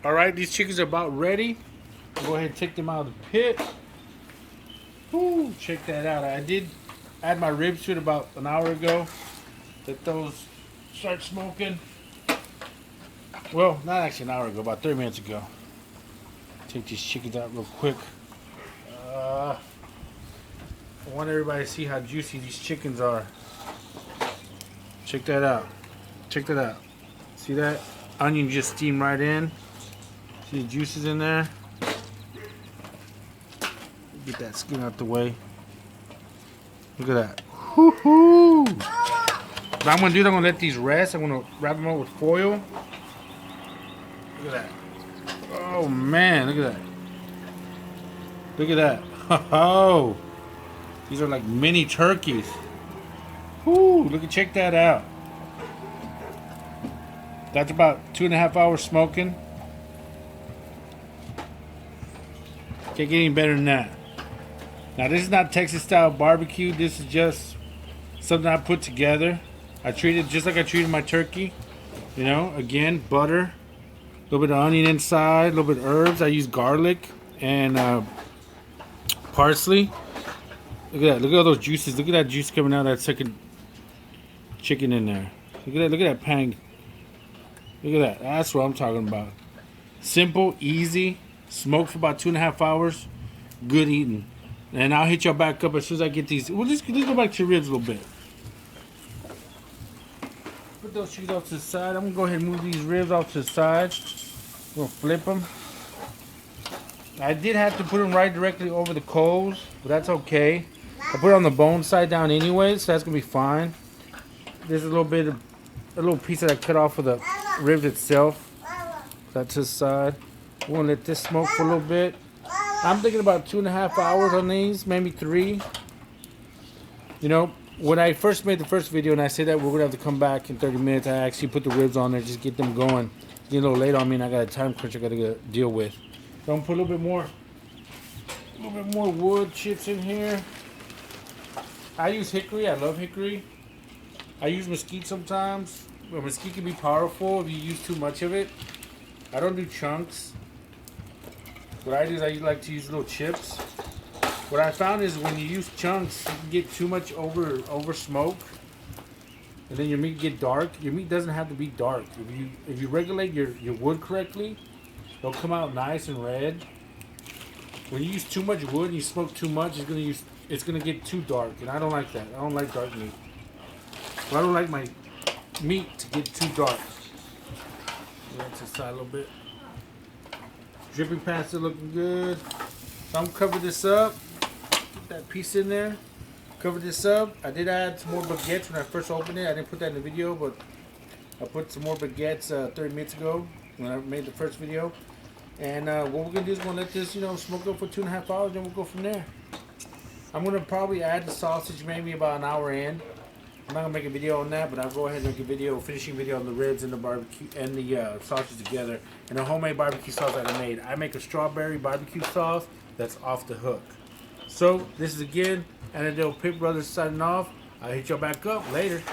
All right, these chickens are about ready. I'll go ahead and take them out of the pit. Whoo, check that out. I did add my ribs to it about an hour ago. Let those start smoking. Well, not actually an hour ago, about 30 minutes ago. Take these chickens out real quick. I want everybody to see how juicy these chickens are. Check that out. Check that out. See that? Onion just steamed right in. See the juices in there? Get that skin out the way. Look at that. Woo-hoo! What I'm going to do is I'm going to let these rest. I'm going to wrap them up with foil. Look at that. Oh, man. Look at that. Look at that. Oh, these are like mini turkeys. Whoo, look at, check that out. That's about 2.5 hours smoking. Can't get any better than that. Now this is not Texas style barbecue. This is just something I put together. I treat it just like I treated my turkey. You know, again, butter, a little bit of onion inside, a little bit of herbs. I use garlic and parsley. Look at that. Look at all those juices. Look at that juice coming out of that second chicken in there. Look at that. Look at that pang. Look at that. That's what I'm talking about. Simple, easy, smoked for about 2.5 hours. Good eating. And I'll hit y'all back up as soon as I get these. Well, let's go back to your ribs a little bit. Put those chickens off to the side. I'm going to go ahead and move these ribs off to the side. I'm going to flip them. I did have to put them right directly over the coals, but that's okay. I put it on the bone side down anyway, so that's going to be fine. There's a little piece that I cut off of the ribs itself. That's to the side. We're going to let this smoke for a little bit. I'm thinking about 2.5 hours on these, maybe 3. You know, when I first made the first video and I said that we're going to have to come back in 30 minutes, I actually put the ribs on there, just get them going. Get a little late on me and I got a time crunch I got to deal with. So I'm going to put a little bit more wood chips in here. I use hickory. I love hickory. I use mesquite sometimes. But mesquite can be powerful if you use too much of it. I don't do chunks. What I do is I like to use little chips. What I found is when you use chunks, you can get too much over smoke, and then your meat get dark. Your meat doesn't have to be dark. If you regulate your wood correctly, it'll come out nice and red. When you use too much wood and you smoke too much, it's gonna get too dark, and I don't like that. I don't like dark meat. Well, I don't like my meat to get too dark. That's aside a little bit. Dripping pan still looking good. So I'm gonna cover this up. Put that piece in there. Cover this up. I did add some more baguettes when I first opened it. I didn't put that in the video, but I put some more baguettes 30 minutes ago when I made the first video. And what we're gonna do is we're gonna let this, smoke up for 2.5 hours, then we'll go from there. I'm gonna probably add the sausage maybe about an hour in. I'm not gonna make a video on that, but I'll go ahead and make a finishing video on the ribs and the barbecue and the sausage together, and the homemade barbecue sauce that I made. I make a strawberry barbecue sauce that's off the hook. So this is again Anadale Pit Brothers signing off. I'll hit y'all back up later.